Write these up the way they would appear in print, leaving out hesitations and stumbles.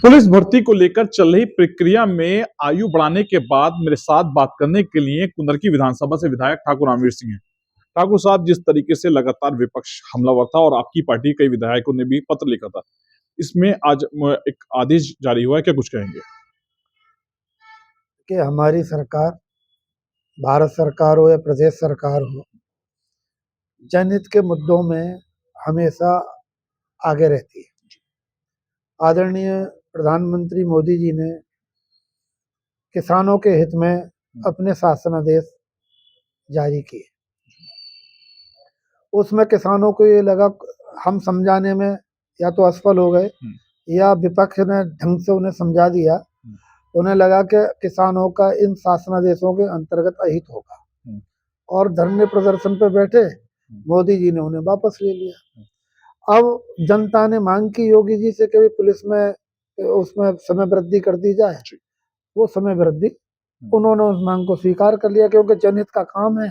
Police भर्ती को लेकर चल रही प्रक्रिया में आयु बढ़ाने के बाद मेरे साथ बात करने के लिए कुंदरकी विधानसभा से विधायक ठाकुर रामवीर सिंह हैं। ठाकुर साहब, जिस तरीके से लगातार विपक्ष हमलावर था और आपकी पार्टी के कई विधायकों ने भी पत्र लिखा था, इसमें आज एक आदेश जारी हुआ है, क्या कुछ कहेंगे? कि हमारी सरकार, भारत सरकार हो या प्रदेश सरकार हो, जनहित के मुद्दों में हमेशा आगे रहती है। आदरणीय प्रधानमंत्री मोदी जी ने किसानों के हित में अपने शासनादेश जारी किए। उसमें किसानों को ये लगा, हम समझाने में या तो असफल हो गए या विपक्ष ने ढंग से उन्हें समझा दिया। उन्हें लगा कि किसानों का इन शासनादेशों के अंतर्गत अहित होगा और धरने प्रदर्शन पे बैठे। मोदी जी ने उन्हें वापस ले लिया। अब जनता ने मांग की योगी जी से कि पुलिस में उसमें समय वृद्धि कर दी जाए। वो समय वृद्धि उन्होंने उस मांग को स्वीकार कर लिया, क्योंकि जनहित का काम है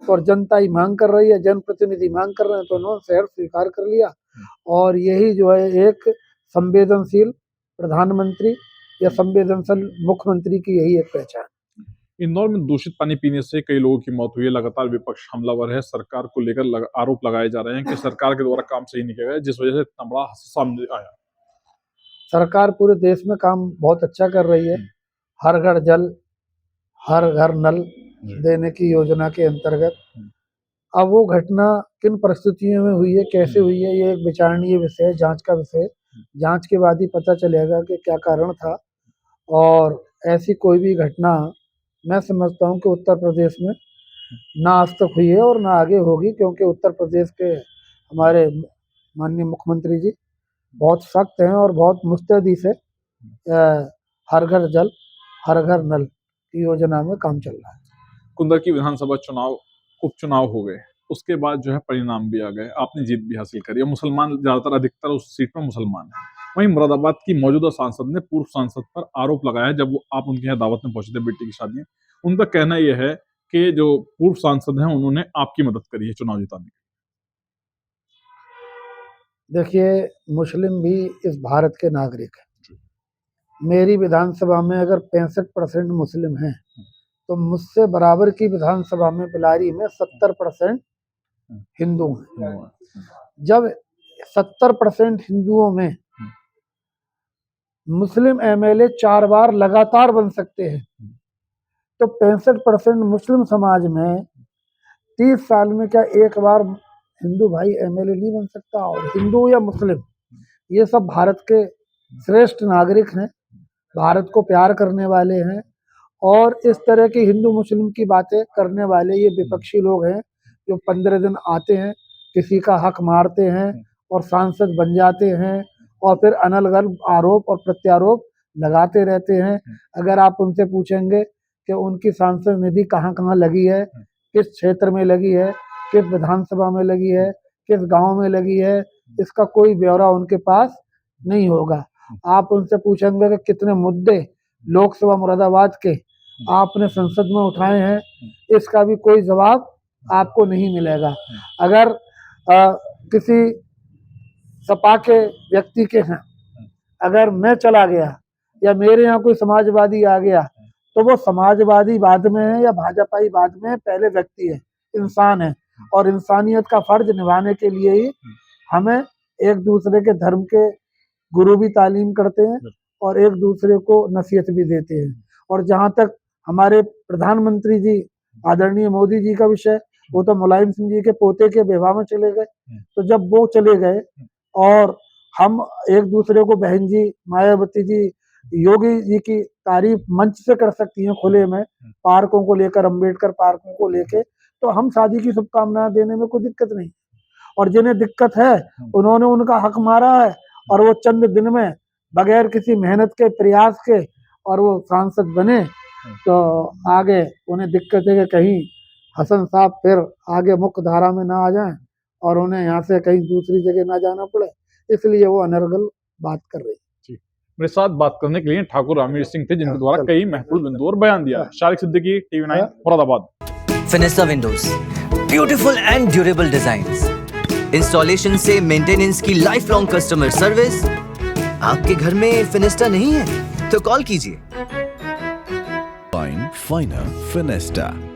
और जनता ही मांग कर रही है, जनप्रतिनिधि मांग कर रहे हैं, तो उन्होंने शहर स्वीकार कर लिया। और यही जो है एक संवेदनशील प्रधानमंत्री या संवेदनशील मुख्यमंत्री की यही एक पहचान। इंदौर में दूषित पानी पीने से कई लोगों की मौत हुई है। लगातार विपक्ष हमलावर है। सरकार को लेकर आरोप लगाए जा रहे हैं कि सरकार के द्वारा काम सही नहीं किया गया, जिस वजह से इतना बड़ा सामने आया। सरकार पूरे देश में काम बहुत अच्छा कर रही है। हर घर जल, हर घर नल देने की योजना के अंतर्गत अब वो घटना किन परिस्थितियों में हुई है, कैसे हुई है, ये एक विचारणीय विषय है, जांच का विषय है। जांच के बाद ही पता चलेगा कि क्या कारण था। और ऐसी कोई भी घटना मैं समझता हूँ कि उत्तर प्रदेश में ना आज तक हुई है और ना आगे होगी, क्योंकि उत्तर प्रदेश के हमारे माननीय मुख्यमंत्री जी बहुत सख्त हैं और बहुत मुस्तैदी से हर घर जल, हर घर नल की योजना में काम चल रहा है। कुंदरकी विधानसभा चुनाव, उपचुनाव हो गए, उसके बाद जो है परिणाम भी आ गए, आपने जीत भी हासिल करी। मुसलमान ज्यादातर, अधिकतर उस सीट में मुसलमान है। वहीं मुरादाबाद की मौजूदा सांसद ने पूर्व सांसद पर आरोप लगाया, जब वो आप उनके यहाँ दावत में पहुंचे थे बेटी की शादी में। उनका कहना यह है कि जो पूर्व सांसद हैं उन्होंने आपकी मदद करी है चुनाव जिताने में। देखिए, मुस्लिम भी इस भारत के नागरिक हैं। मेरी विधानसभा में अगर 65% मुस्लिम हैं, तो मुझसे बराबर की विधानसभा में बिलारी में 70% हिंदू हैं। जब 70% हिंदुओं में मुस्लिम एमएलए 4 बार लगातार बन सकते हैं, तो 65% मुस्लिम समाज में 30 साल में क्या एक बार हिंदू भाई एमएलए नहीं बन सकता? और हिंदू या मुस्लिम, ये सब भारत के श्रेष्ठ नागरिक हैं, भारत को प्यार करने वाले हैं। और इस तरह की हिंदू मुस्लिम की बातें करने वाले ये विपक्षी लोग हैं, जो 15 दिन आते हैं, किसी का हक मारते हैं और सांसद बन जाते हैं और फिर अनलगन आरोप और प्रत्यारोप लगाते रहते हैं। अगर आप उनसे पूछेंगे कि उनकी सांसद निधि कहाँ कहाँ लगी है, किस क्षेत्र में लगी है, किस विधानसभा में लगी है, किस गांव में लगी है, इसका कोई ब्यौरा उनके पास नहीं होगा। आप उनसे पूछेंगे कि कितने मुद्दे लोकसभा मुरादाबाद के आपने संसद में उठाए हैं, इसका भी कोई जवाब आपको नहीं मिलेगा। अगर किसी सपा के व्यक्ति के हैं, अगर मैं चला गया या मेरे यहाँ कोई समाजवादी आ गया, तो वो समाजवादी बाद में है या भाजपाई बाद में है, पहले व्यक्ति है, इंसान है। और इंसानियत का फर्ज निभाने के लिए ही हमें एक दूसरे के धर्म के गुरु भी तालीम करते हैं और एक दूसरे को नसीहत भी देते हैं। और जहाँ तक हमारे प्रधानमंत्री जी आदरणीय मोदी जी का विषय, वो तो मुलायम सिंह जी के पोते के विवाह में चले गए। तो जब वो चले गए और हम एक दूसरे को, बहन जी मायावती जी योगी जी की तारीफ मंच से कर सकती हैं खुले में, पार्कों को लेकर, अंबेडकर पार्कों को लेकर, तो हम शादी की शुभकामनाएं देने में कोई दिक्कत नहीं। और जिन्हें दिक्कत है उन्होंने उनका हक मारा है और वो चंद दिन में बगैर किसी मेहनत के, प्रयास के और वो सांसद बने, तो आगे उन्हें दिक्कत है कि कहीं हसन साहब फिर आगे मुख्य धारा में ना आ जाएं और उन्हें यहाँ से कहीं दूसरी जगह ना जाना पड़े, इसलिए वो अनर्गल बात कर रही। मेरे साथ बात करने के लिए ठाकुर रामवीर सिंह थे, जिनके द्वारा कई महत्वपूर्ण बिंदु और बयान दिया। Shariq Siddiqui, TV9 Moradabad. Finesta windows, beautiful and durable designs, installation से मेंटेनेंस की लाइफ लॉन्ग कस्टमर सर्विस, आपके घर में फिनिस्टा नहीं है तो कॉल कीजिए। Finer Finesta.